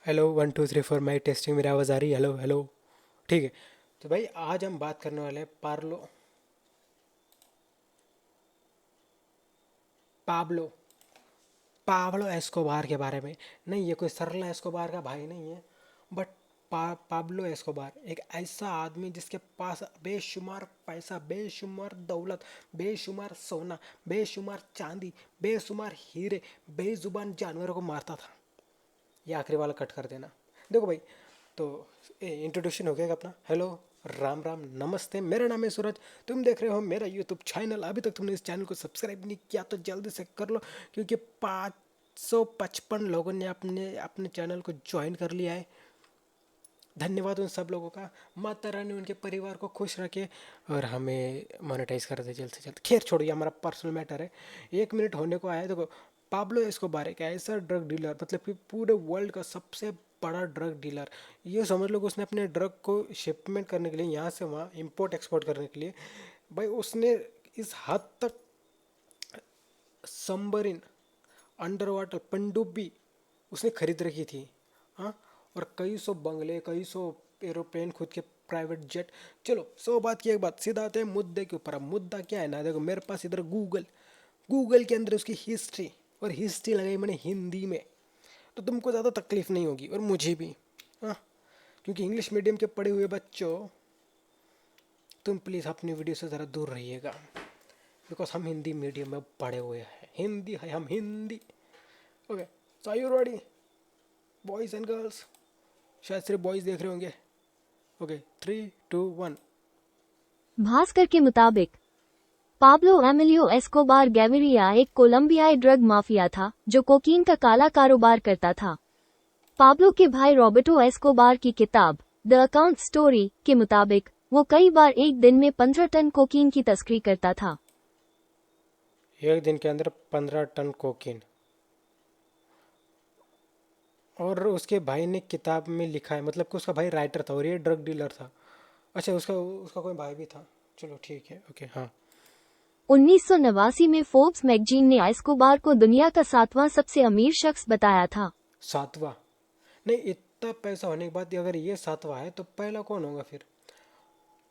Hello 1 2 3 4 mic testing. मेरी आवाज़ आ रही है? Hello hello. ठीक है। तो भाई आज हम बात करने वाले हैं पाब्लो पाब्लो एस्कोबार के बारे में। नहीं, ये कोई सरला एस्कोबार का भाई नहीं है, बट पाब्लो एस्कोबार एक ऐसा आदमी जिसके पास बेशुमार पैसा, बेशुमार दौलत, बेशुमार सोना, बेशुमार चांदी, बेशुमार हीरे, बेजुबान जानवरों को मारता था। ये आखिरी वाला कट कर देना। देखो भाई, तो इंट्रोडक्शन हो गया अपना। हेलो, राम राम, नमस्ते। मेरा नाम है सूरज। तुम देख रहे हो मेरा यूट्यूब चैनल। अभी तक तुमने इस चैनल को सब्सक्राइब नहीं किया तो जल्दी से कर लो, क्योंकि 555 लोगों ने अपने अपने चैनल को ज्वाइन कर लिया है। धन्यवाद उन सब लोगों का। माता रानी उनके परिवार को खुश रखे और हमें मोनेटाइज कर दे जल्द से जल्द। खैर छोड़िए, हमारा पर्सनल मैटर है। 1 मिनट होने को आया है। देखो, पाब्लो एस्कोबार एक ऐसा ड्रग डीलर, मतलब कि पूरे वर्ल्ड का सबसे बड़ा ड्रग डीलर। ये समझ लो कि उसने अपने ड्रग को शिपमेंट करने के लिए, यहाँ से वहाँ इंपोर्ट एक्सपोर्ट करने के लिए, भाई उसने इस हद तक सबमरीन, अंडर वाटर पनडुब्बी उसने खरीद रखी थी। हाँ, और कई सौ बंगले, कई सौ एरोप्लेन, खुद के प्राइवेट जेट। चलो, सौ बात की एक बात, सीधा आते हैं मुद्दे के ऊपर। अब मुद्दा क्या है ना, देखो मेरे पास इधर गूगल गूगल के अंदर उसकी हिस्ट्री, और हिस्ट्री लगाई मैंने हिंदी में, तो तुमको ज़्यादा तकलीफ नहीं होगी और मुझे भी। हाँ, क्योंकि इंग्लिश मीडियम के पढ़े हुए बच्चों, तुम प्लीज़ अपनी वीडियो से ज़रा दूर रहिएगा, बिकॉज हम हिंदी मीडियम में पढ़े हुए हैं। हिंदी है, हम Hindi. Okay, so are you ready boys and girls? शायद सिर्फ बॉयज़ देख रहे होंगे। ओके, 3 2 1। भास्कर के मुताबिक पाब्लो एमिलियो एस्कोबार गैविरिया एक कोलंबियाई ड्रग माफिया था जो कोकीन का काला कारोबार करता था। पाब्लो के भाई रॉबर्टो एस्कोबार की किताब द अकाउंट स्टोरी के मुताबिक वो कई बार एक दिन में 15 टन कोकीन की तस्करी करता था। एक दिन के अंदर 15 टन कोकीन। और उसके भाई ने किताब में लिखा है, मतलब कि उसका भाई राइटर था और ये ड्रग डीलर था। अच्छा, उसका उसका कोई भाई भी था। चलो ठीक है, ओके, हाँ। 1989 में फोर्ब्स मैगजीन ने एस्कोबार को दुनिया का 7वां सबसे अमीर शख्स बताया था। सातवां? नहीं, इतना पैसा होने के बाद अगर ये सातवां है तो पहला कौन होगा फिर?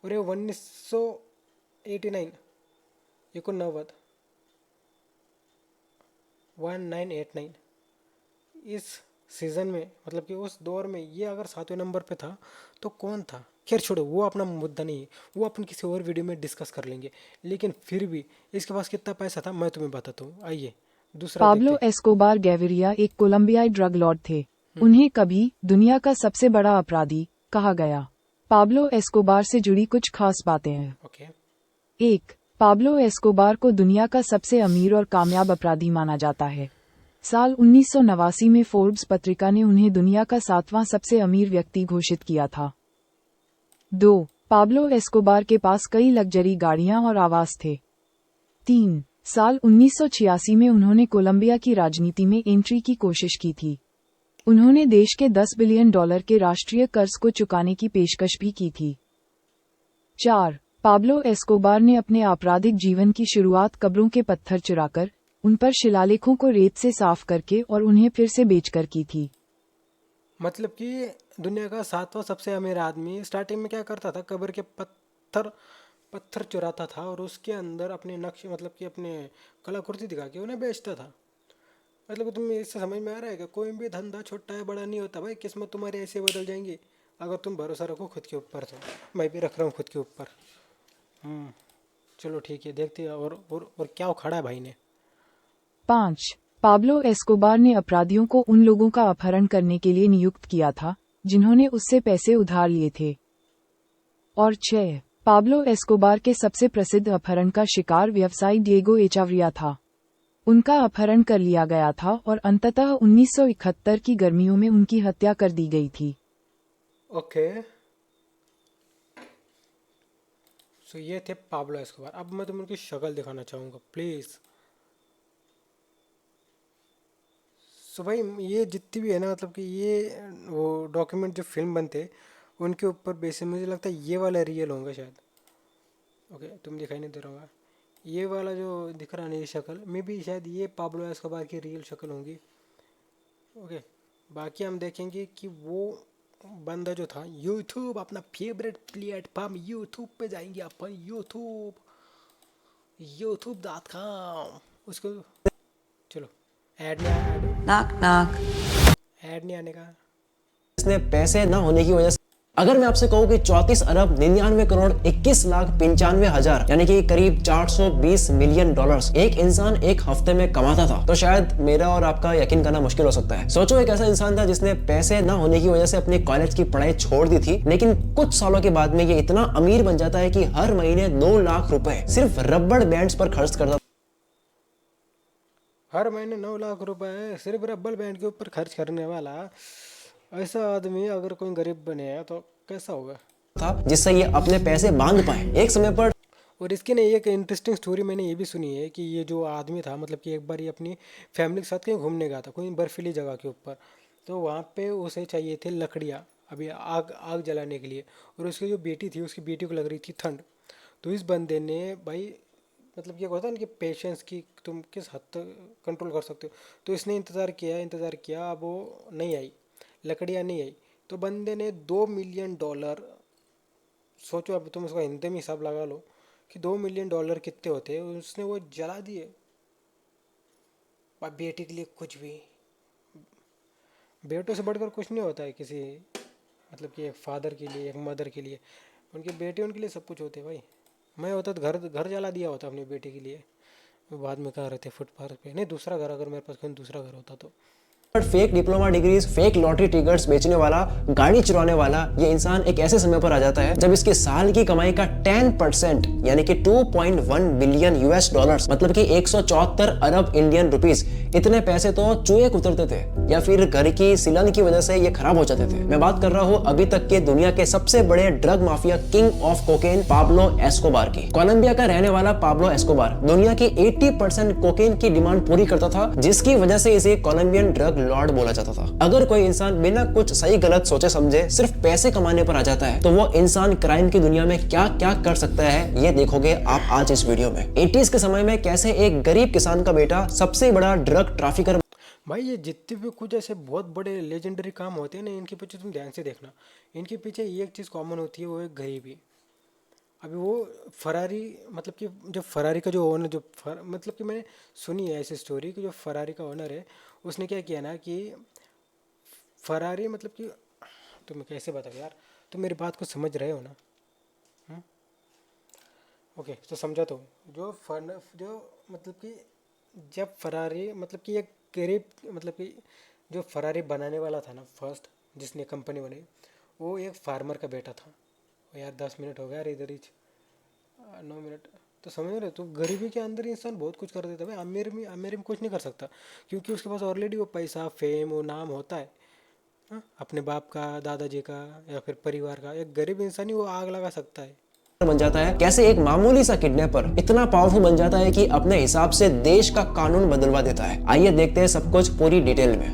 और ये 1989, 1989, 1989, इस सीजन में, मतलब कि उस दौर में ये अगर 7वें नंबर पे था तो कौन था? खैर छोड़ो, वो अपना मुद्दा नहीं है, वो अपन किसी और वीडियो में डिस्कस कर लेंगे। लेकिन फिर भी इसके पास कितना पैसा था मैं तुम्हें बताता हूँ। आइए दूसरा पाब्लो देखते। एस्कोबार गैविरिया एक कोलंबियाई ड्रग लॉर्ड थे। हम्म। उन्हें कभी दुनिया का सबसे बड़ा अपराधी कहा गया। पाब्लो एस्कोबार से जुड़ी कुछ खास बातें हैं। ओके। 1. पाब्लो एस्कोबार को दुनिया का सबसे अमीर और कामयाब अपराधी माना जाता है। साल 1989 में फोर्ब्स पत्रिका ने उन्हें दुनिया का 7वां सबसे अमीर व्यक्ति घोषित किया था। 2. पाब्लो एस्कोबार के पास कई लग्जरी गाड़ियां और आवास थे। 3. साल 1986 में उन्होंने कोलंबिया की राजनीति में एंट्री की कोशिश की थी। उन्होंने देश के $10 बिलियन के राष्ट्रीय कर्ज को चुकाने की पेशकश भी की थी। 4. पाब्लो एस्कोबार ने अपने आपराधिक जीवन की शुरुआत कब्रों के पत्थर चुराकर, उन पर शिलालेखों को रेत से साफ करके और उन्हें फिर से बेचकर की थी। मतलब कि दुनिया का 7वां सबसे अमीर आदमी स्टार्टिंग में क्या करता था? कब्र के पत्थर पत्थर चुराता था और उसके अंदर अपने नक्श, मतलब कि अपने कलाकृति दिखा के उन्हें बेचता था। मतलब कि तुम्हें इससे समझ में आ रहा है कि कोई भी धंधा छोटा है बड़ा नहीं होता भाई। किस्मत तुम्हारी ऐसे बदल जाएंगी अगर तुम भरोसा रखो खुद के ऊपर। तो मैं भी रख रहा हूँ खुद के ऊपर। हम्म। चलो ठीक है, देखते हैं और क्या उखाड़ा है भाई ने। 5. पाब्लो एस्कोबार ने अपराधियों को उन लोगों का अपहरण करने के लिए नियुक्त किया था जिन्होंने उससे पैसे उधार लिए थे। और 6. पाब्लो एस्कोबार के सबसे प्रसिद्ध अपहरण का शिकार व्यवसायी डिएगो एचावरिया था। उनका अपहरण कर लिया गया था और अंततः 1971 की गर्मियों में उनकी हत्या कर दी गई थी। ओके, सो ये थे पाब्लो एस्कोबार। अब मैं तुम्हें उनकी शक्ल दिखाना चाहूँगा प्लीज़। सो भाई, ये जितनी भी है ना, मतलब कि ये वो डॉक्यूमेंट जो फिल्म बनते उनके ऊपर बेसिस, मुझे लगता है ये वाला रियल होगा शायद। ओके, तुम दिखाई नहीं दे रहा होगा। ये वाला जो दिख रहा है ना, ये शक्ल मे भी शायद ये पाब्लो एस्कोबार की रियल शक्ल होंगी। ओके, बाकी हम देखेंगे कि वो बंदा जो था यूट्यूब, अपना फेवरेट प्लेटफॉर्म यूट्यूब पे जाएंगे अपन, यूट्यूब.com। उसको चलो, ऐड नहीं आया, Knock knock. ऐड नहीं आने का। इसने पैसे ना होने की वजह से, अगर मैं आपसे कहूं कि 34 अरब 99 करोड़ 21 लाख 95 हजार यानी कि करीब 420 मिलियन डॉलर्स एक इंसान एक हफ्ते में कमाता था, तो शायद मेरा और आपका यकीन करना मुश्किल हो सकता है। सोचो, एक ऐसा इंसान था जिसने पैसे ना होने की वजह से अपनी कॉलेज की पढ़ाई छोड़ दी थी, लेकिन कुछ सालों के बाद में ये इतना अमीर बन जाता है कि हर महीने 2 लाख रुपए सिर्फ रबड़ बैंड्स पर खर्च करता। हर महीने 9 लाख रुपए सिर्फ रबर बैंड के ऊपर खर्च करने वाला ऐसा आदमी अगर कोई गरीब बने तो कैसा होगा था जिससे ये अपने पैसे बांध पाए। एक समय पर और इसकी ना एक इंटरेस्टिंग स्टोरी मैंने ये भी सुनी है कि ये जो आदमी था, मतलब कि एक बार ये अपनी फैमिली के साथ कहीं घूमने गया था कोई बर्फीली जगह के ऊपर। तो वहाँ पे उसे चाहिए थे लकड़ियाँ, अभी आग आग जलाने के लिए, और उसकी जो बेटी थी उसकी बेटी को लग रही थी ठंड। तो इस बंदे ने भाई, मतलब ये होता है ना कि पेशेंस की तुम किस हद तक कंट्रोल कर सकते हो। तो इसने इंतज़ार किया, अब वो नहीं आई, लकड़ियाँ नहीं आई। तो बंदे ने $2 मिलियन, सोचो अब तुम उसका हिंदी में हिसाब लगा लो कि $2 मिलियन कितने होते हैं, उसने वो जला दिए। बेटी के लिए कुछ भी, बेटों से बढ़कर कुछ नहीं होता है किसी, मतलब कि एक फादर के लिए, एक मदर के लिए, उनके बेटे उनके लिए सब कुछ होते हैं भाई। मैं होता तो घर घर जला दिया होता अपनी बेटी के लिए। वो बाद में कहाँ रहते फुटपाथ पे, नहीं दूसरा घर, अगर मेरे पास कोई दूसरा घर होता तो। Fake diploma degrees, fake lottery tickets बेचने वाला, गाड़ी चुराने वाला ये इंसान एक ऐसे समय पर आ जाता है जब इसके साल की कमाई का 10% यानी कि 2.1 बिलियन यूएस डॉलर्स, मतलब कि 174 अरब इंडियन रुपीस, इतने पैसे तो चूहे कुतरते थे या फिर घर की सिलन की वजह से ये खराब हो जाते थे। मैं बात कर रहा हूँ अभी तक के दुनिया के सबसे बड़े drug mafia king of cocaine Pablo Escobar की। कोलंबिया का रहने वाला पाब्लो एस्कोबार दुनिया की 80% कोकेन की डिमांड पूरी करता था, जिसकी वजह से इसे कोलंबियन ड्रग लॉर्ड बोला जाता था। अगर कोई इंसान बिना कुछ सही गलत सोचे समझे सिर्फ पैसे कमाने पर आ जाता है, तो वो इंसान क्राइम की दुनिया में क्या क्या कर सकता है ये देखोगे आप आज इस वीडियो में। 80s के समय में कैसे एक गरीब किसान का बेटा सबसे बड़ा ड्रग ट्रैफिकर। भाई ये जितने भी कुछ ऐसे बहुत बड़े लेजेंडरी काम होते हैं ना, इनके पीछे तुम ध्यान से देखना, इनके पीछे एक चीज़ कॉमन होती है, वो है गरीबी। अभी वो फरारी, मतलब कि जो फरारी का जो ओनर, मतलब कि मैंने सुनी है ऐसी स्टोरी कि जो फरारी का ओनर है उसने क्या किया ना कि फरारी, मतलब कि तुम्हें कैसे बताऊँ यार, तुम मेरी बात को समझ रहे हो ना? ओके, तो समझा। तो जो मतलब कि जब फरारी, मतलब कि एक गरीब, मतलब कि जो फरारी बनाने वाला था ना फर्स्ट, जिसने कंपनी बनाई, वो एक फार्मर का बेटा था। यार 10 मिनट हो गया यार, इधर ही 9 मिनट। तो समझ रहे, तो गरीबी के अंदर इंसान बहुत कुछ कर देता है भाई। अमीर में कुछ नहीं कर सकता, क्योंकि उसके पास ऑलरेडी वो पैसा, फेम, वो नाम होता है। हाँ, अपने बाप का, दादाजी का, या फिर परिवार का। एक गरीब इंसान ही वो आग लगा सकता है। बन जाता है, कैसे एक मामूली सा किडनैपर इतना पावरफुल बन जाता है कि अपने हिसाब से देश का कानून बदलवा देता है। आइए देखते हैं सब कुछ पूरी डिटेल में।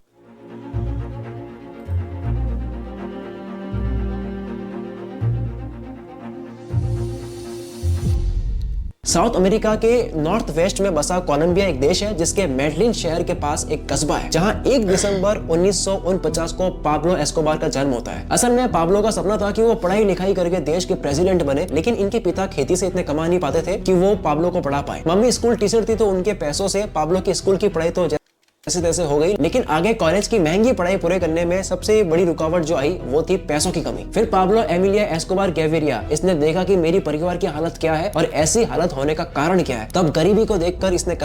साउथ अमेरिका के नॉर्थ वेस्ट में बसा कोलंबिया एक देश है जिसके मेडलिन शहर के पास एक कस्बा है जहां 1 दिसंबर 1949 को पाब्लो एस्कोबार का जन्म होता है। असल में पाब्लो का सपना था कि वो पढ़ाई लिखाई करके देश के प्रेसिडेंट बने, लेकिन इनके पिता खेती से इतने कमा नहीं पाते थे कि वो पाब्लो को पढ़ा पाए। मम्मी स्कूल टीचर थी, तो उनके पैसों से पाब्लो की स्कूल की पढ़ाई तो जैसे तैसे हो गई, लेकिन आगे कॉलेज की महंगी पढ़ाई पूरे करने में सबसे बड़ी रुकावट जो आई वो थी पैसों की कमी। फिर पाब्लो एमिलिया एस्कोबार गैविरिया, इसने देखा कि मेरी परिवार की हालत क्या है और ऐसी हालत होने का कारण क्या है। तब गरीबी को देखकर इसने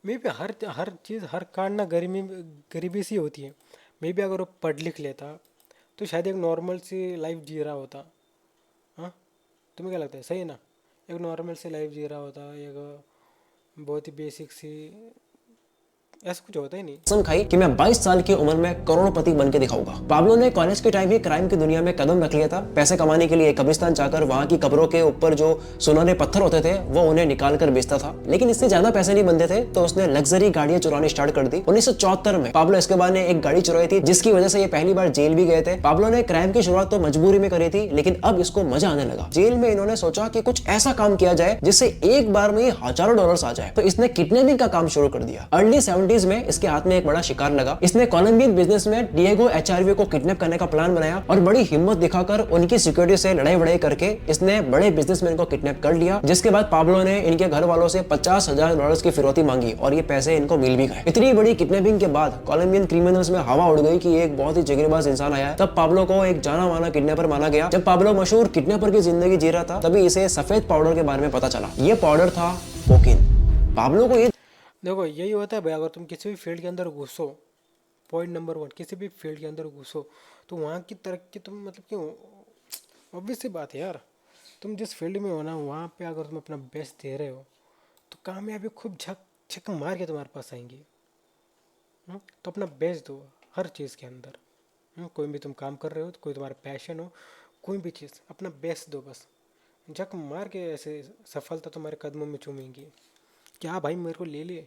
मे भी हर चीज़, हर कांड ना गरीबी सी होती है। मे भी अगर वो पढ़ लिख लेता तो शायद एक नॉर्मल सी लाइफ जी रहा होता। हाँ, तुम्हें क्या लगता है, सही है ना? एक नॉर्मल सी लाइफ जी रहा होता, एक बहुत ही बेसिक सी, ऐसा कुछ होता ही नहीं। कसम खाई कि मैं 22 साल की उम्र में करोड़पति बन के दिखाऊंगा। पाब्लो ने कॉलेज के टाइम ही क्राइम की दुनिया में कदम रख लिया था। पैसे कमाने के लिए कब्रिस्तान जाकर वहां की कब्रों के ऊपर जो सुनहरे पत्थर होते थे वो उन्हें निकाल कर बेचता था, लेकिन इससे ज्यादा पैसे नहीं बनते थे, तो उसने लग्जरी गाड़ियां चुरानी स्टार्ट कर दी। 1974 में पाब्लो एस्कोबार ने एक गाड़ी चुराई थी, जिसकी वजह से ये पहली बार जेल भी गए थे। पाब्लो ने क्राइम की शुरुआत तो मजबूरी में करी थी, लेकिन अब इसको मजा आने लगा। जेल में इन्होंने सोचा कि कुछ ऐसा काम किया जाए जिससे एक बार में हजारों डॉलर्स आ जाए, तो इसने किडनैपिंग का काम शुरू कर दिया। अर्ली 70s 1940s में इसके हाथ में एक बड़ा शिकार लगा। इसने कोलंबियन बिजनेसमैन डिएगो एचआरवी को किडनैप करने का प्लान बनाया और बड़ी हिम्मत दिखाकर उनकी सिक्योरिटी से लड़ाई वड़ाई करके इसने बड़े बिजनेसमैन को किडनैप कर लिया, जिसके बाद पाब्लो ने इनके घर वालों से $50,000 की फिरौती मांगी और ये पैसे इनको मिल भी गए। इतनी बड़ी किडनैपिंग के बाद कोलंबियन क्रिमिनल्स में हवा उड़ गई कि एक बहुत ही जिगरबाज इंसान आया है। तब पाब्लो को एक जाना माना किडनैपर माना गया। जब पाब्लो मशहूर किडनैपर की जिंदगी जी रहा था तभी इसे सफेद पाउडर के बारे में पता चला। ये पाउडर था कोकीन। पाब्लो को ये देखो यही होता है भाई, अगर तुम किसी भी फील्ड के अंदर घुसो, पॉइंट नंबर 1, किसी भी फील्ड के अंदर घुसो तो वहाँ की तरक्की तुम मतलब क्यों, ऑब्वियस सी बात है यार, तुम जिस फील्ड में हो ना वहाँ पे अगर तुम अपना बेस्ट दे रहे हो तो कामयाबी खूब झक झक मार के तुम्हारे पास आएंगी। तो अपना बेस्ट दो हर चीज़ के अंदर। कोई भी तुम काम कर रहे हो, तो कोई तुम्हारा पैशन हो, कोई भी चीज़ अपना बेस्ट दो, बस झक मार के ऐसे सफलता तुम्हारे कदमों में चूमेंगी। क्या भाई मेरे को ले लिए।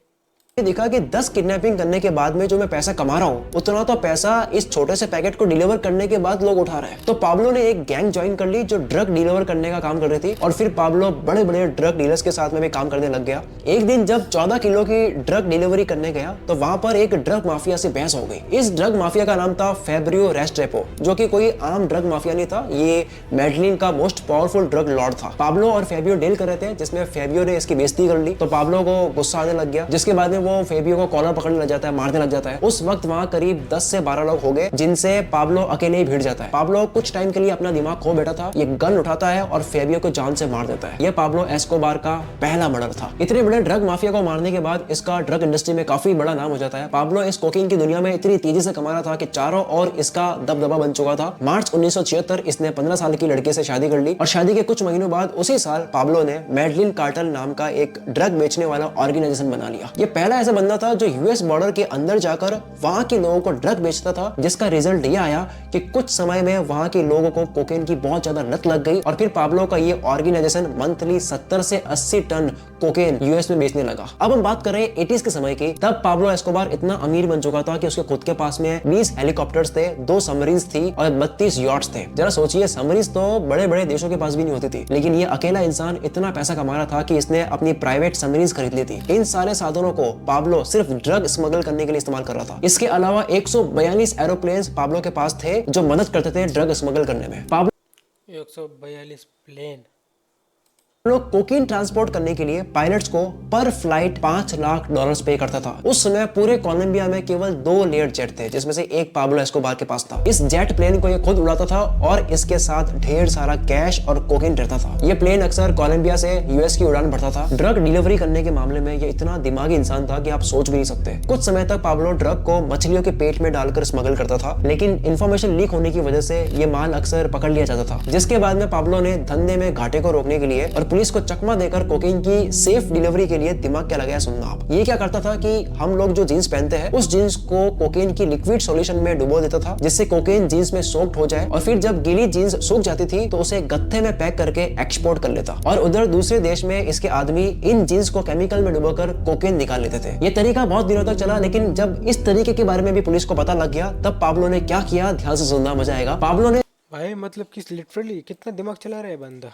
दिखा कि 10 किडनैपिंग करने के बाद में जो मैं पैसा कमा रहा हूँ उतना तो पैसा इस छोटे से पैकेट को डिलीवर करने के बाद लोग उठा रहे हैं। तो पाब्लो ने एक गैंग ज्वाइन कर ली जो ड्रग डिलीवर करने का काम कर रही थी और फिर पाब्लो बड़े बड़े ड्रग डीलर्स के साथ में भी काम करने लग गया। एक दिन जब 14 किलो की ड्रग डिलीवरी करने गया तो वहां पर एक ड्रग माफिया से बहस हो गई। इस ड्रग माफिया का नाम था फैब्रियो रेस्ट्रेपो, जो कि कोई आम ड्रग माफिया नहीं था, ये मेडलिन का मोस्ट पावरफुल ड्रग लॉर्ड था। पाब्लो और फेबियो डील कर रहे थे जिसमें फेबियो ने इसकी बेइज्जती कर ली तो पाब्लो को गुस्सा आने लग गया, जिसके बाद में वो फेबियो को कॉलर पकड़ने लग जाता है, मारने लग जाता है। उस वक्त वहां करीब 10 से 12 लोग हो गए जिनसे पाब्लो अकेले ही भिड़ जाता है। पाब्लो कुछ टाइम के लिए अपना दिमाग खो बैठा था, ये गन उठाता है और फेबियो को जान से मार देता है। यह पाब्लो एस्कोबार का पहला मर्डर था। इतने बड़े ड्रग माफिया को मारने के बाद इसका ड्रग इंडस्ट्री में काफी बड़ा नाम हो जाता है। पाब्लो इस कोकीन की दुनिया में इतनी तेजी से कमा रहा था कि चारों ओर इसका दबदबा बन चुका था। मार्च 1976 इसने 15 साल की लड़की से शादी कर ली और शादी के कुछ महीनों बाद उसी साल पाब्लो ने मेडलिन कार्टेल नाम का एक ड्रग बेचने वाला ऑर्गेनाइजेशन बना लिया। ये पहला ऐसा बंदा था जो यूएस बॉर्डर के अंदर जाकर वहां के लोगों को ड्रग बेचता था, जिसका रिजल्ट ये आया कि कुछ समय में वहां के लोगों को कोकेन की बहुत ज्यादा लत लग गई और फिर पाब्लो का ये ऑर्गेनाइजेशन मंथली 70 से 80 टन कोकेन यूएस में बेचने लगा। अब हम बात करें 80s के समय की, तब पाब्लो एस्कोबार इतना अमीर बन चुका था कि उसके खुद के पास में 20 हेलीकॉप्टर्स थे, 2 सबमरीन्स थी और 32 यॉट्स थे। जरा सोचिए, सबमरीन्स तो बड़े बड़े देशों के पास भी नहीं होती थी, लेकिन ये अकेला इंसान इतना पैसा कमा रहा था कि इसने अपनी प्राइवेट सबमरीन्स खरीद ली थी। इन सारे साधनों को पाब्लो सिर्फ ड्रग स्मगल करने के लिए इस्तेमाल कर रहा था। इसके अलावा 142 एरोप्लेन्स पाब्लो के पास थे जो मदद करते थे ड्रग स्मगल करने में। Pablo 142 plane. लोग कोकीन ट्रांसपोर्ट करने के लिए पायलट्स को पर फ्लाइट $5 लाख पे करता था। उस समय पूरे कोलंबिया में केवल 2 लेयर जेट थे, जिसमें से एक पाब्लो एस्कोबार के पास था। इस जेट प्लेन को ये खुद उड़ाता था और इसके साथ ढेर सारा कैश और कोकीन रहता था। ये प्लेन अक्सर कोलंबिया से यूएस की उड़ान भरता था। ड्रग डिलीवरी करने के मामले में ये इतना दिमागी इंसान था कि आप सोच भी नहीं सकते। कुछ समय तक पाब्लो ड्रग को मछलियों के पेट में डालकर स्मगल करता था, लेकिन इंफॉर्मेशन लीक होने की वजह से ये माल अक्सर पकड़ लिया जाता था, जिसके बाद में पाब्लो ने धंधे में घाटे को रोकने के लिए और पुलिस को चकमा देकर कोकीन की सेफ डिलीवरी के लिए दिमाग क्या लगाया सुनना आप। ये क्या करता था कि हम लोग जो जीन्स पहनते हैं उस जीन्स को कोकीन की लिक्विड सॉल्यूशन में डुबो देता था, जिससे कोकीन जीन्स में सोक्ड हो जाए और फिर जब गीली जीन्स सूख जाती थी तो उसे गत्थे में पैक करके एक्सपोर्ट कर लेता और उधर दूसरे देश में इसके आदमी इन जीन्स को केमिकल में डुबोकर कोकीन निकाल लेते थे। ये तरीका बहुत दिनों तक चला, लेकिन जब इस तरीके के बारे में भी पुलिस को पता लग गया तब पाब्लो ने क्या किया, ध्यान से सुनना, मजा आएगा। पाब्लो ने भाई मतलब कि लिटरली कितना दिमाग चला रहा है बंदा।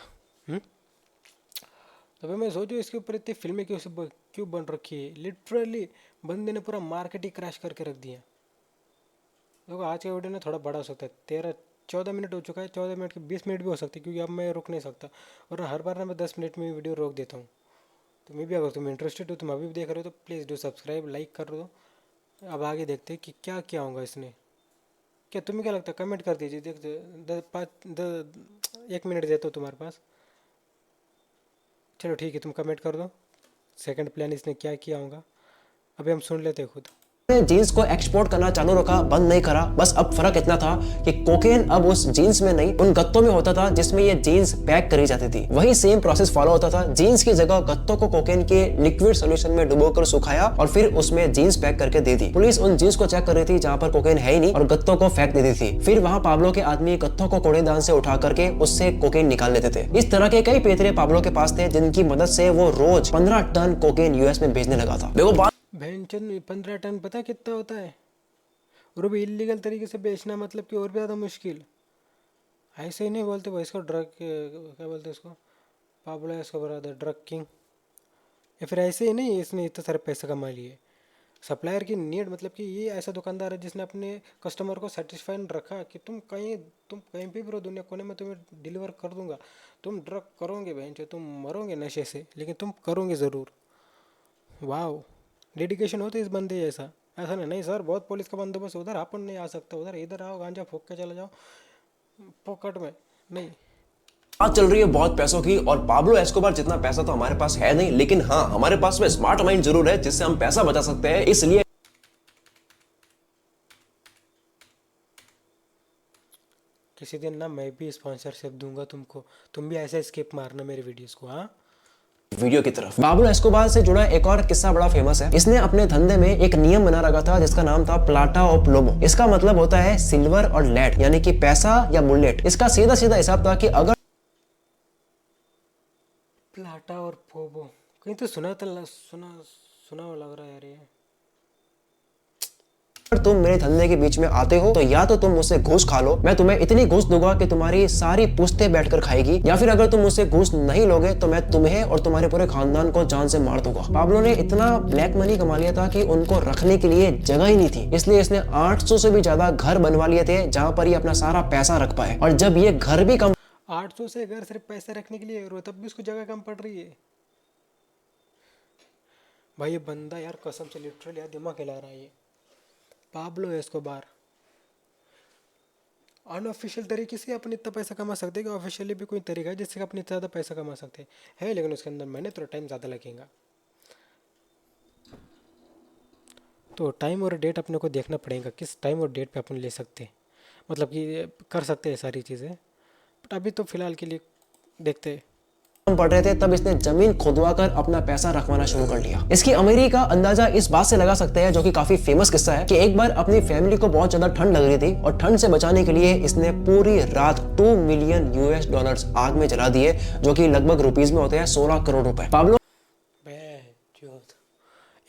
तभी मैं सोचू इसके ऊपर इतनी फिल्में क्यों बन रखी है। लिटरली बंदे ने पूरा मार्केट ही क्रैश करके रख दिया। देखो आज का वीडियो ना थोड़ा बड़ा हो सकता है, 14 मिनट हो चुका है, 14 मिनट के 20 मिनट भी हो सकते हैं, क्योंकि अब मैं रुक नहीं सकता और हर बार ना मैं 10 मिनट में वीडियो रोक देता हूँ। तो मैं भी, अगर तुम इंटरेस्टेड हो, तुम अभी भी देख रहे हो तो प्लीज़ डू सब्सक्राइब, लाइक कर दो। अब आगे देखते हैं कि क्या क्या होगा इसने। क्या तुम्हें क्या लगता है, कमेंट कर दीजिए। देख 1 मिनट देता हूँ तुम्हारे पास। चलो ठीक है, तुम कमेंट कर दो सेकंड प्लान इसने क्या किया होगा। अभी हम सुन लेते हैं खुद। जीन्स को एक्सपोर्ट करना चालू रखा, बंद नहीं करा। बस अब फर्क इतना था कि कोकेन अब उस जीन्स में नहीं, उन गत्तों में होता था जिसमें ये जीन्स पैक करी जाती थी। वही सेम प्रोसेस फॉलो होता था। जीन्स की जगह गत्तों को कोकेन के लिक्विड सॉल्यूशन में डुबोकर सुखाया और फिर उसमें जीन्स पैक करके दे दी। पुलिस उन जीन्स को चेक कर रही थी जहां पर कोकेन है ही नहीं और गत्तों को फेंक देती थी। फिर वहां पाब्लो के आदमी गत्तों को कूड़ेदान से उठा करके उससे कोकेन निकाल लेते थे। इस तरह के कई पेतरे पाब्लो के पास थे जिनकी मदद से वो रोज 15 टन कोकेन यूएस में बेचने लगा था। देखो 15 टन पता कितना होता है? और भी इलीगल तरीके से बेचना मतलब कि और भी ज़्यादा मुश्किल। ऐसे ही नहीं बोलते वो इसको, ड्रग क्या बोलते इसको, पाब्लो एस्कोबार ड्रग किंग। या फिर ऐसे ही नहीं, इसने इतने सारे पैसे कमा लिए। सप्लायर की नीड मतलब कि ये ऐसा दुकानदार है जिसने अपने कस्टमर को सेटिस्फाइड रखा कि तुम कहीं भी ब्रो दुनिया कोने में तुम्हें डिलीवर कर दूंगा। तुम ड्रग करोगे बहन चो, तुम मरोगे नशे से लेकिन तुम करोगे ज़रूर। वाह, डेडिकेशन हो तो इस बंदे जैसा। ऐसा नहीं, नहीं सर बहुत पुलिस का बंदोबस्त है, उधर अपन नहीं आ सकता, उधर इधर आओ गांजा फूक के चले जाओ पॉकेट में। नहीं। बात चल रही है बहुत पैसों की, और पाब्लो एस्कोबार जितना पैसा तो हमारे पास है नहीं, लेकिन हाँ हमारे पास में स्मार्ट माइंड जरूर है जिससे हम पैसा बचा सकते हैं। इसलिए किसी दिन ना मैं भी स्पॉन्सरशिप दूंगा तुमको, तुम भी ऐसे स्किप मारना मेरे वीडियोस को। हाँ, वीडियो की तरफ, पाब्लो एस्कोबार से जुड़ा एक और किस्सा बड़ा फेमस है। इसने अपने धंधे में एक नियम बना रखा था जिसका नाम था प्लाटा और प्लोमो। इसका मतलब होता है सिल्वर और लेड, यानी कि पैसा या बुलेट। इसका सीधा सीधा हिसाब था कि अगर प्लाटा और फोबो कहीं तो सुना हुआ लग रहा है यार ये। तुम मेरे धंधे के बीच में आते हो तो या तो तुम मुझसे घूस खा लो, मैं तुम्हें इतनी घूस दूंगा कि तुम्हारी सारी पुश्तें बैठकर खाएगी, या फिर अगर तुम मुझसे घूस नहीं लोगे तो मैं तुम्हें और तुम्हारे पूरे खानदान को जान से मार दूंगा। पाब्लो ने इतना ब्लैक मनी कमा लिया था कि उनको रखने के लिए जगह ही नहीं थी, इसलिए इसने 800 से भी ज्यादा घर बनवा लिए थे जहां पर ये अपना सारा पैसा रख पाए। और जब ये घर भी कम 800 से घर सिर्फ पैसे रखने के लिए, तब भी उसको जगह कम पड़ रही है। भाई ये बंदा यार कसम से लिटरली यार दिमाग हिला रहा है ये पाब्लो एस्कोबार। अनऑफिशियल तरीके से अपन इतना पैसा कमा सकते हैं कि ऑफिशियली भी कोई तरीका है जिससे अपन इतना ज़्यादा पैसा कमा सकते हैं, लेकिन उसके अंदर मेहनत और टाइम ज़्यादा लगेगा। तो टाइम और डेट अपने को देखना पड़ेगा किस टाइम और डेट पे अपन ले सकते हैं, मतलब कि कर सकते हैं सारी चीज़ें। बट अभी तो फ़िलहाल के लिए देखते हैं। पढ़ रहे थे तब इसने जमीन खुदवाकर अपना पैसा रखवाना शुरू कर लिया। इसकी अमीरी का अंदाजा इस बात से लगा सकते हैं, जो कि काफी फेमस किस्सा है, कि एक बार अपनी फैमिली को बहुत ज्यादा ठंड लग रही थी और ठंड से बचाने के लिए इसने पूरी रात 2 मिलियन यूएस डॉलर्स आग में जला दिए, जो कि लगभग रुपीज में होते हैं 16 करोड़ रुपए। पाब्लो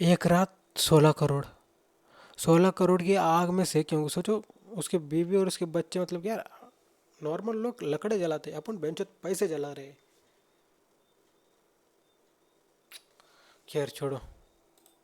एक रात 16 करोड़ की आग में से, क्योंकि सोचो उसके बीवी और उसके बच्चे, मतलब कि यार नॉर्मल लोग लकड़े जलाते हैं, अपन बेंचो पैसे जला रहे हैं। खैर छोड़ो।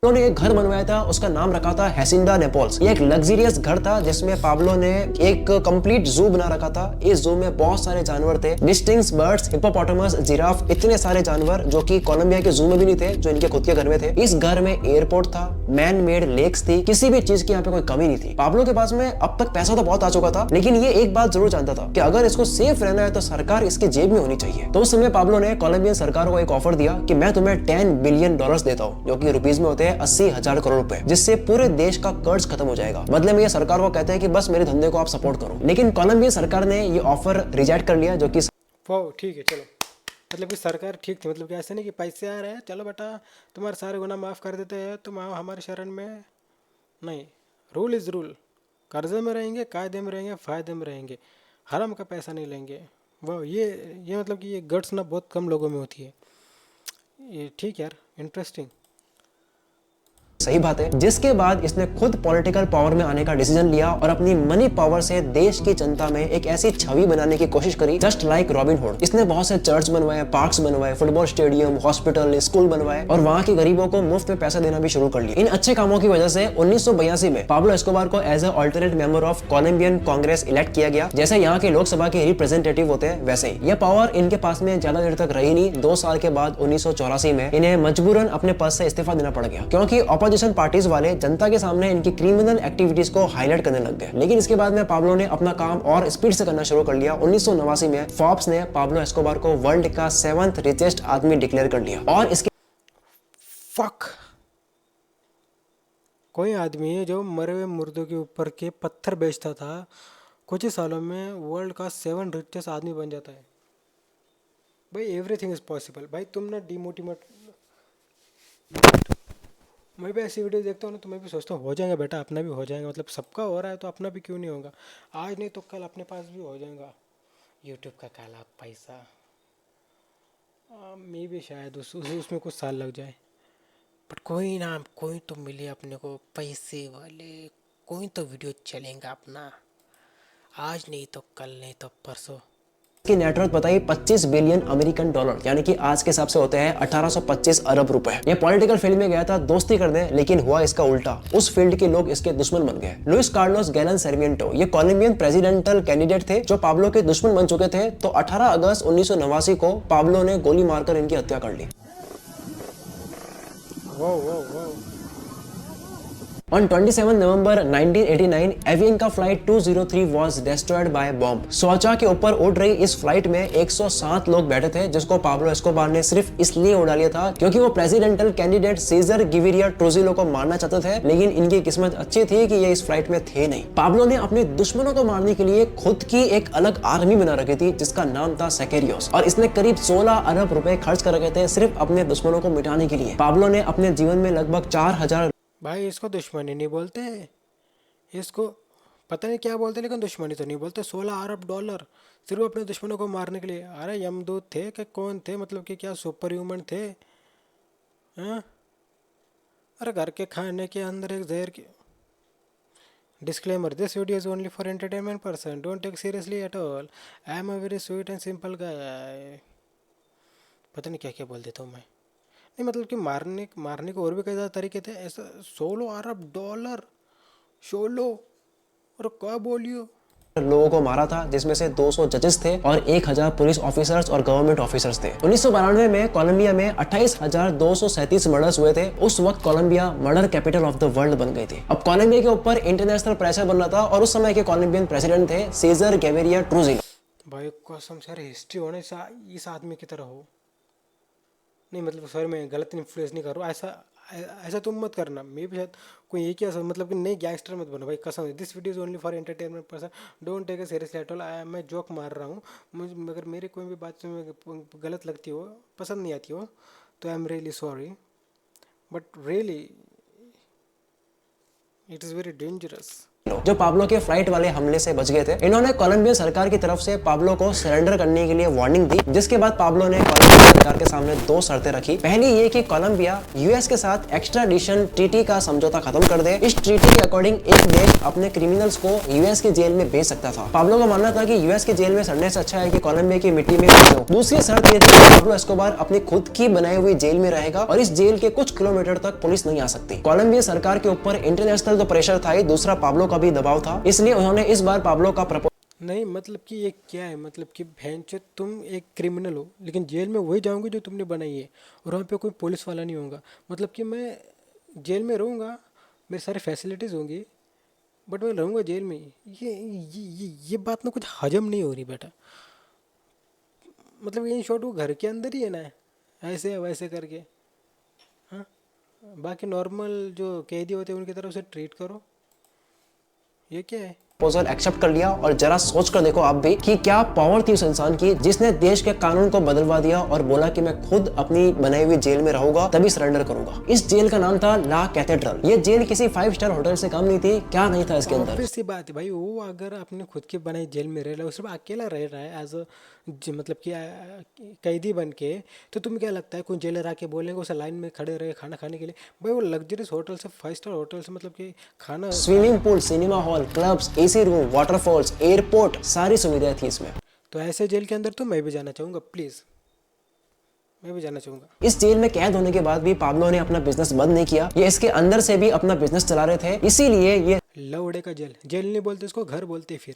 उन्होंने एक घर बनवाया था, उसका नाम रखा था हेसिंडा नेपोल्स। ये एक लग्जरियस घर था जिसमें पाब्लो ने एक कंप्लीट जू बना रखा था। इस जू में बहुत सारे जानवर थे, डिस्टिंक्ट बर्ड्स, हिप्पोपोटामस, जिराफ, इतने सारे जानवर जो कि कोलंबिया के जू में भी नहीं थे, जो इनके खुद के घर में थे। इस घर में एयरपोर्ट था, मैन मेड लेक्स थी, किसी भी चीज की यहाँ पे कोई कमी नहीं थी। पाब्लो के पास में अब तक पैसा तो बहुत आ चुका था, लेकिन ये एक बात जरूर जानता था कि अगर इसको सेफ रहना है तो सरकार इसकी जेब में होनी चाहिए। तो उस समय पाब्लो ने कोलंबियन सरकार को एक ऑफर दिया कि मैं तुम्हें 10 बिलियन डॉलर्स देता हूँ, जो कि रुपीज में होते हैं 80,000 करोड़ रुपए, जिससे पूरे देश का कर्ज खत्म हो जाएगा। बदले में ये सरकार को कहते हैं कि बस मेरे धंधे को आप सपोर्ट करो। लेकिन कोलंबिया सरकार ने ये ऑफर रिजेक्ट कर लिया, जो कि वाह ठीक है चलो, मतलब कि सरकार ठीक थी, मतलब कि ऐसे नहीं कि पैसे आ रहे हैं चलो बेटा तुम्हारे सारे गुनाह माफ़ कर देते हैं, तुम आओ हमारे शरण में। नहीं, रूल इज़ रूल। कर्जे में रहेंगे, कायदे में रहेंगे, फ़ायदे में रहेंगे, हराम का पैसा नहीं लेंगे। वाह, ये मतलब कि ये गट्स ना बहुत कम लोगों में होती है। ये ठीक यार, इंटरेस्टिंग। सही बात है। जिसके बाद इसने खुद पॉलिटिकल पावर में आने का डिसीजन लिया और अपनी मनी पावर से देश की जनता में एक ऐसी छवि बनाने की कोशिश करी, जस्ट लाइक रॉबिन हुड। इसने बहुत से चर्च बनवाए, पार्क्स बनवाए, फुटबॉल स्टेडियम, हॉस्पिटल, स्कूल बनवाए और वहाँ के गरीबों को मुफ्त में पैसा देना भी शुरू कर लिया। इन अच्छे कामों की वजह से 1982 में पाब्लो एस्कोबार को as a alternate member of Colombian Congress elect किया गया। जैसे यहाँ के लोकसभा के रिप्रेजेंटेटिव होते हैं, वैसे ही यह पावर इनके पास में ज्यादा देर तक रही नहीं। 2 साल के बाद 1984 में इन्हें मजबूरन अपने पद से इस्तीफा देना पड़ गया, क्योंकि अपोजिशन पार्टीज वाले जनता के सामने इनकी क्रिमिनल एक्टिविटीज को हाईलाइट करने लग गए। लेकिन इसके बाद में पाब्लो ने अपना काम और स्पीड से करना शुरू कर लिया। 1989 में फोर्ब्स ने पाब्लो एस्कोबार को वर्ल्ड का 7th रिचेस्ट आदमी डिक्लेयर कर लिया। और इसके फक, कोई आदमी है जो मरे हुए मुर्दों के ऊपर के पत्थर बेचता था, कुछ ही सालों में वर्ल्ड का 7 रिचेस्ट आदमी बन जाता है। भाई एवरीथिंग इज पॉसिबल। भाई तुम ना डिमोटिवेट, मैं भी ऐसी वीडियो देखता हूँ ना तो मैं भी सोचता हूँ हो जाएगा बेटा, अपना भी हो जाएगा, मतलब सबका हो रहा है तो अपना भी क्यों नहीं होगा। आज नहीं तो कल अपने पास भी हो जाएगा यूट्यूब का काला पैसा। मैं भी शायद उसमें कुछ साल लग जाए, बट कोई ना कोई तो मिले अपने को पैसे वाले, कोई तो वीडियो चलेगा अपना, आज नहीं तो कल, नहीं तो परसों। की नेटवर्थ बताई 25 बिलियन अमेरिकन डॉलर, यानी कि आज के हिसाब से होते हैं 1825 अरब रुपए। ये पॉलिटिकल फील्ड में गया था दोस्ती करने, लेकिन हुआ इसका उल्टा, उस फील्ड के लोग इसके दुश्मन बन गए। लुइस कार्लोस गैलन सर्मिएंटो ये कोलंबियन प्रेसिडेंटल कैंडिडेट थे जो पाब्लो के दुश्मन बन चुके थे। तो 18 अगस्त 1989 को पाब्लो ने गोली मारकर इनकी हत्या कर ली। वो वो On 27 November 1989, avian flight 203 was destroyed by bomb। सोचा के ऊपर उड़ रही इस फ्लाइट में 107 लोग बैठे थे, जिसको पाब्लो एस्कोबार ने सिर्फ इसलिए उड़ा लिया था क्योंकि वो प्रेसिडेंटल कैंडिडेट सीजर गिविरिया ट्रूजिलो को मारना चाहते थे, लेकिन इनकी किस्मत अच्छी थी कि ये इस फ्लाइट में थे नहीं। पाब्लो ने अपने दुश्मनों को मारने के लिए खुद की एक अलग आर्मी बना रखी थी जिसका नाम था सेकेरियोस, और इसने करीब 16 अरब रुपए खर्च कर रखे थे सिर्फ अपने दुश्मनों को मिटाने के लिए। पाब्लो ने अपने जीवन में लगभग 4000 भाई इसको दुश्मनी नहीं बोलते, इसको पता नहीं क्या बोलते, लेकिन दुश्मनी तो नहीं बोलते। 16 अरब डॉलर सिर्फ अपने दुश्मनों को मारने के लिए। अरे यमदूत थे कि कौन थे, मतलब कि क्या सुपर ह्यूमन थे? हाँ, अरे घर के खाने के अंदर एक जहर की। Disclaimer, this video is only for entertainment person, don't take seriously at all, I am a very sweet and simple guy. पता नहीं क्या क्या बोल देता हूँ मैं। नहीं मतलब कि मारने के और भी कई ज़्यादा तरीके थे। ऐसा 16 अरब डॉलर 16 और क्या बोलियो लोगों को मारा था, जिसमें से 200 जजेस थे और 1000 पुलिस ऑफिसर्स और गवर्नमेंट ऑफिसर्स थे। 1992 में कोलंबिया में 28,237 मर्डर्स हुए थे। उस वक्त Colombia murder capital of the world बन गई थी। अब कोलंबिया के ऊपर इंटरनेशनल प्रेशर बन रहा था और उस समय के कोलंबियन प्रेसिडेंट थे सीजर गैविरिया ट्रूजिलो। भाई कसम से हिस्ट्री होने से इस आदमी की तरह हो। नहीं मतलब सॉरी, मैं गलत इन्फ्लुएंस नहीं कर रहा हूँ। ऐसा तुम मत करना। मैं भी शायद कोई एक ही ऐसा मतलब कि नहीं, गैंगस्टर मत बनो भाई, कसम। This video is only for entertainment person, don't take it seriously at all. मैं जोक मार रहा हूँ। मुझे अगर मेरी कोई भी बात में गलत लगती हो, पसंद नहीं आती हो, तो I am really sorry, but really it is very dangerous. जो पाब्लो के फ्लाइट वाले हमले से बच गए थे, इन्होंने कोलंबिया सरकार की तरफ से पाब्लो को सरेंडर करने के लिए वार्निंग दी, जिसके बाद पाब्लो ने कोलंबिया सरकार के सामने 2 शर्तें रखी। पहली ये कि कोलंबिया यूएस के साथ एक्स्ट्राडिशन ट्रीटी का समझौता खत्म कर दे। इस ट्रीटी के अकॉर्डिंग एक देश अपने क्रिमिनल्स को यूएस के जेल में भेज सकता था। पाब्लो का मानना था कि यूएस के जेल में सड़ने से अच्छा है कि कोलंबिया की मिट्टी में मिल जाओ। दूसरी शर्त ये थी कि पाब्लो एस्कोबार अपनी खुद की बनाई हुई जेल में रहेगा और इस जेल के कुछ किलोमीटर तक पुलिस नहीं आ सकती। कोलंबिया सरकार के ऊपर इंटरनेशनल तो प्रेशर था ही, दूसरा पाब्लो का भी दबाव था, इसलिए उन्होंने इस बार पाब्लो का नहीं मतलब कि ये क्या है, मतलब कि भैंचो तुम एक क्रिमिनल हो, लेकिन जेल में वही जाओगे जो तुमने बनाई है, और वहाँ पे कोई पुलिस वाला नहीं होगा। मतलब कि मैं जेल में रहूँगा, मेरी सारी फैसिलिटीज़ होंगी, बट मैं रहूँगा जेल में। ये बात ना कुछ हजम नहीं हो रही बेटा। मतलब इन शॉर्ट वो घर के अंदर ही है ना, ऐसे वैसे करके। हाँ, बाकी नॉर्मल जो कैदी होते हैं उनकी तरफ से ट्रीट करो। ये क्या है? प्रपोजल एक्सेप्ट कर लिया, और जरा सोच कर देखो आप भी कि क्या पावर थी उस इंसान की जिसने देश के कानून को बदलवा दिया और बोला कि मैं खुद अपनी बनाई हुई जेल में रहूंगा तभी सरेंडर करूंगा। इस जेल का नाम था ला कैथेड्रल। ये जेल किसी 5 स्टार होटल से कम नहीं थी। क्या नहीं था इसके अंदर? सी बात है भाई, वो अगर अपने खुद की बनाई जेल में रह रहा है, सिर्फ अकेला रह रहा है एज मतलब कि कैदी बन के, तो तुम्हें क्या लगता है कोई जेलर आके बोलेंगे उसे लाइन में खड़े रहे खाना खाने के लिए? भाई वो लग्जरियस होटल से 5 स्टार होटल से मतलब कि खाना, swimming pool, cinema hall, clubs, AC room, waterfalls, airport, सारी सुविधाएं थी इसमें। तो ऐसे जेल के अंदर तो मैं भी जाना चाहूँगा, प्लीज़ मैं भी जाना चाहूँगा। इस जेल में कैद होने के बाद भी पाब्लो ने अपना बिजनेस बंद नहीं किया। ये इसके अंदर से भी अपना बिजनेस चला रहे थे, इसीलिए ये लौड़े का जेल, जेल नहीं बोलते इसको, घर बोलते। फिर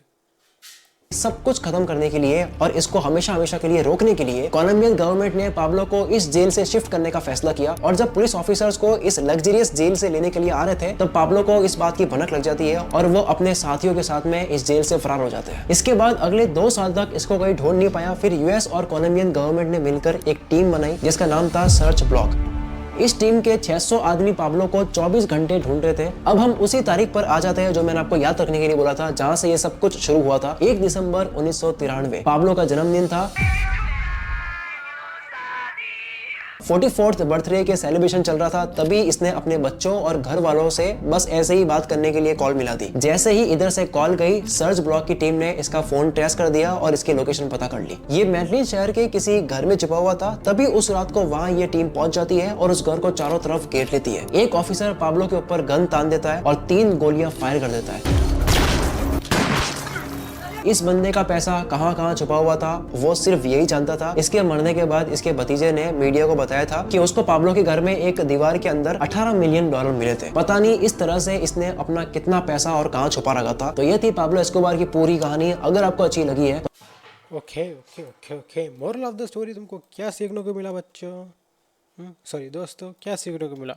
सब कुछ खत्म करने के लिए और इसको हमेशा हमेशा के लिए रोकने के लिए कोलंबियन गवर्नमेंट ने पाब्लो को इस जेल से शिफ्ट करने का फैसला किया। और जब पुलिस ऑफिसर्स को इस लग्जरियस जेल से लेने के लिए आ रहे थे, तब पाब्लो को इस बात की भनक लग जाती है और वो अपने साथियों के साथ में इस जेल से फरार हो जाते हैं। इसके बाद अगले 2 साल तक इसको कोई ढूंढ नहीं पाया। फिर यूएस और कोलंबियन गवर्नमेंट ने मिलकर एक टीम बनाई जिसका नाम था सर्च ब्लॉक। इस टीम के 600 आदमी पाब्लो को 24 घंटे ढूंढ रहे थे। अब हम उसी तारीख पर आ जाते हैं जो मैंने आपको याद रखने के लिए बोला था, जहां से ये सब कुछ शुरू हुआ था। 1 दिसंबर 1993 पाब्लो का जन्मदिन था। 44th बर्थडे के सेलिब्रेशन चल रहा था, तभी इसने अपने बच्चों और घर वालों से बस ऐसे ही बात करने के लिए कॉल मिला दी। जैसे ही इधर से कॉल गई, सर्च ब्लॉक की टीम ने इसका फोन ट्रेस कर दिया और इसकी लोकेशन पता कर ली। ये मैडलिन शहर के किसी घर में छुपा हुआ था। तभी उस रात को वहाँ ये टीम पहुंच जाती है और उस घर को चारों तरफ घेर लेती है। एक ऑफिसर पाब्लो के ऊपर गन तान देता है और 3 गोलियां फायर कर देता है। इस बंदे का पैसा कहाँ कहाँ छुपा हुआ था वो सिर्फ यही जानता था। इसके मरने के बाद इसके भतीजे ने मीडिया को बताया था कि उसको पाब्लो के घर में एक दीवार के अंदर $18 मिलियन मिले थे। पता नहीं इस तरह से इसने अपना कितना पैसा और कहाँ छुपा रखा था। तो ये थी पाब्लो एस्कोबार की पूरी कहानी। अगर आपको अच्छी लगी है okay okay okay okay, moral of the story, तुमको क्या सीखने को मिला बच्चों? सॉरी दोस्तों, क्या सीखने को मिला?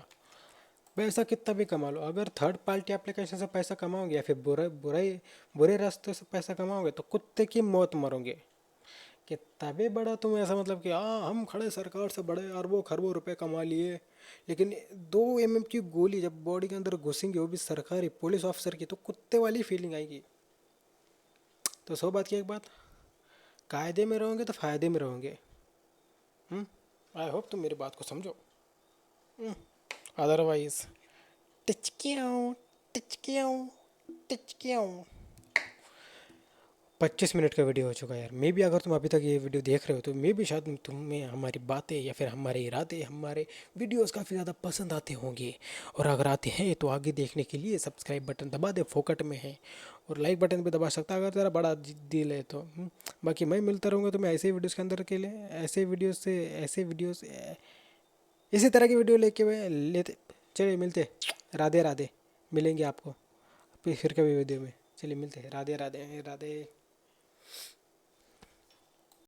पैसा कितना भी कमा लो, अगर थर्ड पार्टी एप्लीकेशन से पैसा कमाओगे या फिर बुरे रास्ते से पैसा कमाओगे तो कुत्ते की मौत मरोगे। कितना भी बड़ा तुम ऐसा मतलब कि हाँ हम खड़े सरकार से बड़े अरबों खरबों रुपए कमा लिए, लेकिन 2 mm की गोली जब बॉडी के अंदर घुसेंगी, वो भी सरकारी पुलिस ऑफिसर की, तो कुत्ते वाली फीलिंग आएगी। तो सौ बात की एक बात, कायदे में रहोगे तो फायदे में रहोगे। आई होप तुम मेरी बात को समझो। अदरवाइज टिचकियाँ टिचकियाँ टिचकियाँ। 25 मिनट का वीडियो हो चुका है यार। मे भी अगर तुम अभी तक ये वीडियो देख रहे हो तो मे भी शायद तुम्हें हमारी बातें या फिर हमारे इरादे, हमारे वीडियोस काफ़ी ज़्यादा पसंद आते होंगे। और अगर आते हैं तो आगे देखने के लिए सब्सक्राइब बटन दबा दे, फोकट में है। और लाइक बटन भी दबा सकता है अगर तेरा बड़ा दिल है तो। बाकी मैं मिलता रहूँगा तुम्हें ऐसे वीडियोज़ के अंदर के लिए, ऐसे वीडियोज़ इसी तरह की वीडियो लेते चलिए मिलते। राधे राधे, मिलेंगे आपको फिर कभी वीडियो में। चलिए मिलते हैं। राधे राधे राधे।